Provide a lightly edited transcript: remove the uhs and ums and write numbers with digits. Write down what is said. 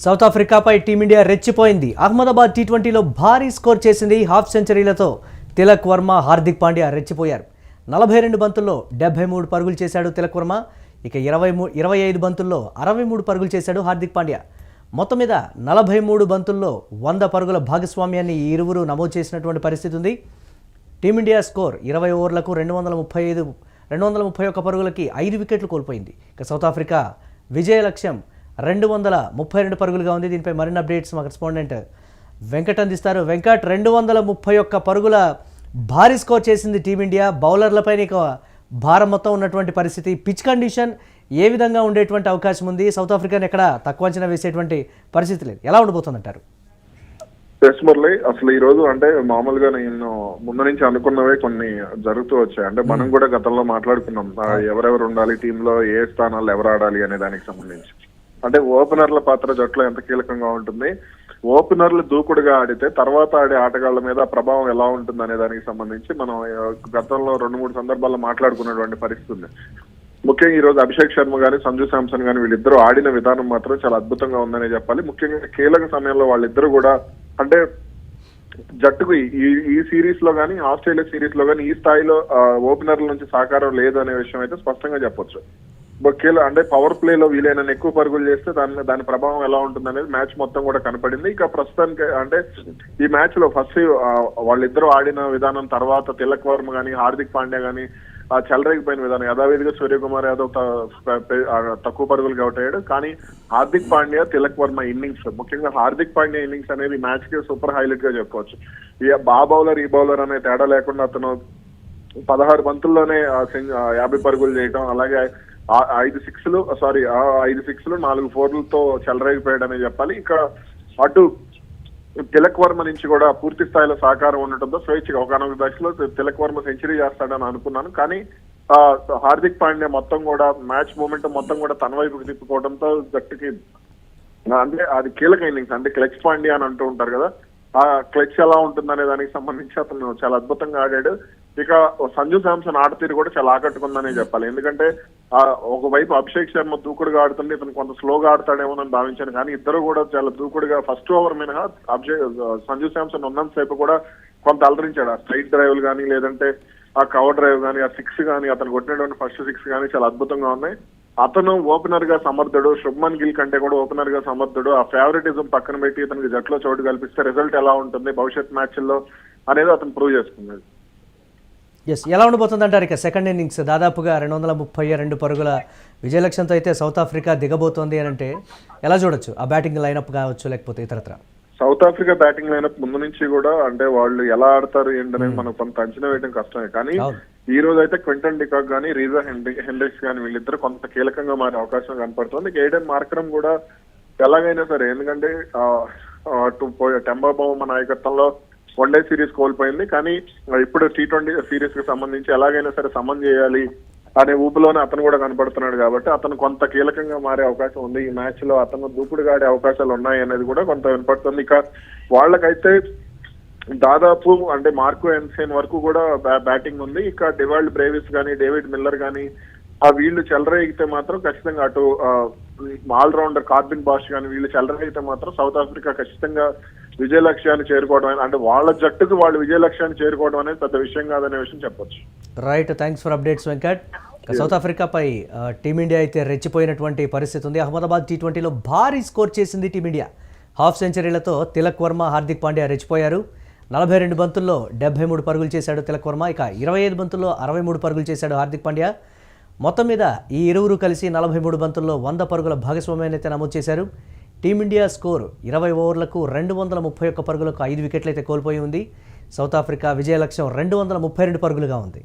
South ఆఫ్రికాపై Team India రెచ్చిపోయింది. అహ్మదాబాద్ టీ20లో భారీ స్కోర్ చేసింది. హాఫ్ సెంచరీలతో తిలక్ వర్మ, హార్దిక్ పాండ్యా రెచ్చిపోయారు. 42 బంతుల్లో 73 పరుగులు చేశాడు తిలక్ వర్మ. ఇక 25 బంతుల్లో 63 పరుగులు చేశాడు హార్దిక్ పాండ్యా. మొత్తం మీద 43 బంతుల్లో 100 పరుగుల భాగస్వామ్యాన్ని ఈ ఇరువురు నమోదు చేసినటువంటి పరిస్థితి ఉంది. టీమిండియా స్కోర్ 20 ఓవర్లకు 231 పరుగులకి 5 వికెట్లు కోల్పోయింది. ఇక సౌత్ ఆఫ్రికా విజయ లక్ష్యం 232 పరుగులుగా ఉంది. దీనిపై మరిన్ని అప్డేట్స్ మా కరెస్పాండెంట్ వెంకట్ అందిస్తారు. వెంకట్, 231 పరుగుల భారీ స్కోర్ చేసింది టీమిండియా. బౌలర్లపై భారం మొత్తం ఉన్నటువంటి పరిస్థితి. పిచ్ కండిషన్ ఏ విధంగా ఉండేటువంటి అవకాశం ఉంది? సౌత్ ఆఫ్రికాని ఎక్కడ తక్కువ అంచనా వేసేటువంటి పరిస్థితి లేదు. ఎలా ఉండబోతుందంటారు? మురళి, అసలు ఈ రోజు అంటే మామూలుగా నేను ముందు నుంచి అనుకున్నవే కొన్ని జరుగుతూ వచ్చాయి. అంటే మనం కూడా గతంలో మాట్లాడుకున్నాం ఎవరెవరు ఉండాలి టీంలో, ఏ స్థానాల్లో ఎవరు ఆడాలి అనే దానికి సంబంధించి. అంటే ఓపెనర్ల పాత్ర జట్లో ఎంత కీలకంగా ఉంటుంది, ఓపెనర్లు దూకుడుగా ఆడితే తర్వాత ఆడే ఆటగాళ్ల మీద ప్రభావం ఎలా ఉంటుంది అనే దానికి సంబంధించి మనం గతంలో 2-3 సందర్భాల్లో మాట్లాడుకున్నటువంటి పరిస్థితి ఉంది. ముఖ్యంగా ఈ రోజు అభిషేక్ శర్మ గాని, సంజు శాంసన్ గాని వీళ్ళిద్దరూ ఆడిన విధానం మాత్రం చాలా అద్భుతంగా ఉందనే చెప్పాలి. ముఖ్యంగా కీలక సమయంలో వాళ్ళిద్దరూ కూడా అంటే జట్టుకు ఈ సిరీస్ లో గానీ, ఆస్ట్రేలియా సిరీస్ లో గానీ ఈ స్థాయిలో ఓపెనర్ల నుంచి సహకారం లేదు అనే విషయం అయితే స్పష్టంగా చెప్పొచ్చు. అంటే పవర్ ప్లే లో వీలైన ఎక్కువ పరుగులు చేస్తే దాని ప్రభావం ఎలా ఉంటుంది అనేది మ్యాచ్ మొత్తం కూడా కనపడింది. ఇక ప్రస్తుతానికి అంటే ఈ మ్యాచ్ లో ఫస్ట్ వాళ్ళిద్దరూ ఆడిన విధానం తర్వాత తిలక్ వర్మ గానీ, హార్దిక్ పాండ్యా గానీ చెలరేగిపోయిన విధానం. యథావిధిగా సూర్యకుమార్ యాదవ్ తక్కువ పరుగులు అవుట్ అయ్యాడు. కానీ హార్దిక్ పాండ్యా, తిలక్ వర్మ ఇన్నింగ్స్, ముఖ్యంగా హార్దిక్ పాండ్యా ఇన్నింగ్స్ అనేది మ్యాచ్ కి సూపర్ హైలైట్ గా చెప్పుకోవచ్చు. ఆ బౌలర్ ఈ బౌలర్ అనే తేడా లేకుండా అతను 16 బంతుల్లోనే 50 పరుగులు చేయటం, అలాగే 5 సిక్స్లు 4 ఫోర్లతో చెలరేగిపోయాడనే చెప్పాలి. ఇక అటు తిలక్ వర్మ నుంచి కూడా పూర్తి స్థాయిలో సహకారం ఉండటంతో స్వేచ్ఛగా ఒకనొక దశలో తిలక్ వర్మ సెంచరీ చేస్తాడని అనుకున్నాను. కానీ హార్దిక్ పాండ్యా మొత్తం కూడా మ్యాచ్ మూమెంట్ మొత్తం కూడా తన వైపుకి తిప్పుకోవడంతో జట్టుకి అంటే అది కీలక ఇన్నింగ్స్. అంటే క్లచ్ పాండ్యా అని అంటూ ఉంటారు కదా, ఆ క్లచ్ ఎలా ఉంటుందనే దానికి సంబంధించి అతను చాలా అద్భుతంగా ఆడాడు. ఇక సంజు శాంసన్ ఆడతీరు కూడా చాలా ఆకట్టుకుందనే చెప్పాలి. ఎందుకంటే ఒకవైపు అభిషేక్ శర్మ దూకుడుగా ఆడుతుంటే ఇతను కొంత స్లోగా ఆడతాడేమోనని భావించాను. కానీ ఇద్దరు కూడా చాలా దూకుడుగా ఫస్ట్ ఓవర్ మినహా సంజు శాంసన్ ఉన్నంత సేపు కూడా కొంత అలరించాడు. ఆ స్ట్రైట్ డ్రైవ్లు కానీ, లేదంటే ఆ కవర్ డ్రైవ్ కానీ, ఆ 6 కానీ, అతను కొట్టినటువంటి ఫస్ట్ 6 కానీ చాలా అద్భుతంగా ఉన్నాయి. అతను ఓపెనర్ గా సమర్థుడు, శుభ్మన్ గిల్ కంటే కూడా ఓపెనర్ గా సమర్థుడు. ఆ ఫేవరెటిజం పక్కన పెట్టి ఇతనికి జట్లో చోటు కల్పిస్తే రిజల్ట్ ఎలా ఉంటుంది భవిష్యత్ మ్యాచ్ల్లో అనేది అతను ప్రూవ్ చేసుకున్నాడు. ఎలా ఉండబోతుంది అంటారు? ఇక సెకండ్ ఇన్నింగ్స్ దాదాపుగా 232 పరుగుల విజయలక్ష్యంతో అయితే సౌత్ ఆఫ్రికా దిగబోతోంది అని అంటే ఎలా చూడొచ్చు? ఆ బ్యాటింగ్ లైనప్ కావచ్చు, లేకపోతే ఇతరత్ర సౌత్ ఆఫ్రికా బ్యాటింగ్ లైనప్ ముందు నుంచి కూడా అంటే వాళ్ళు ఎలా ఆడతారు ఏంటనేది మనం కొంత అంచనా వేయడం కష్టమే. కానీ ఈ రోజు అయితే క్వింటన్ డికాక్ గానీ, రీజా హెండ్రిక్స్ గానీ వీళ్ళిద్దరు కొంత కీలకంగా మారే అవకాశం కనపడుతుంది. ఎయిడెన్ మార్కరమ్ కూడా ఎలాగైనా సరే, ఎందుకంటే టెంబా బౌమా నాయకత్వంలో వన్డే సిరీస్ కోల్పోయింది. కానీ ఇప్పుడు T20 సిరీస్ కి సంబంధించి ఎలాగైనా సరే సమన్ చేయాలి అనే ఊపులోనే అతను కూడా కనపడుతున్నాడు. కాబట్టి అతను కొంత కీలకంగా మారే అవకాశం ఉంది. ఈ మ్యాచ్ లో అతను దూకుడుగా ఆడే అవకాశాలు ఉన్నాయి అనేది కూడా కొంత వినపడుతుంది. ఇక వాళ్ళకైతే దాదాపు అంటే మార్కో ఎన్సేన్ వరకు కూడా బ్యాటింగ్ ఉంది. ఇక డివాల్డ్ బ్రేవిస్ గానీ, డేవిడ్ మిల్లర్ గానీ వీళ్ళు చెలరేగితే మాత్రం ఖచ్చితంగా అటు ఆల్రౌండర్ కార్బిన్ బాష్ కానీ వీళ్ళు చెలరేగితే మాత్రం సౌత్ ఆఫ్రికా ఖచ్చితంగా విజయ లక్ష్యాన్ని చేరుకోవడం, అంటే వాళ్ళ జట్టుకు వాళ్ళు విజయ లక్ష్యాన్ని చేరుకోవడం అనేది పెద్ద విషయం కాదనే విషయం చెప్పొచ్చు. Right, thanks for updates Venkat. South ఆఫ్రికాపై టీమిండియా అయితే రెచ్చిపోయినటువంటి పరిస్థితి ఉంది. అహ్మదాబాద్ టీ20లో భారీ స్కోర్ చేసింది టీమిండియా. హాఫ్ సెంచరీలతో తిలక్ వర్మ, హార్దిక్ పాండ్యా రెచ్చిపోయారు. 42 బంతుల్లో 73 పరుగులు చేశాడు తిలక్ వర్మ. ఇక 25 బంతుల్లో 63 పరుగులు చేశాడు హార్దిక్ పాండ్యా. మొత్తం మీద ఈ ఇరువురు కలిసి 43 బంతుల్లో 100 పరుగుల భాగస్వామ్యాన్ని అయితే నమోదు చేశారు. టీమిండియా స్కోర్ 20 ఓవర్లకు 231 పరుగులకు 5 వికెట్లు అయితే కోల్పోయి ఉంది. సౌత్ ఆఫ్రికా విజయ లక్ష్యం 232 పరుగులుగా ఉంది.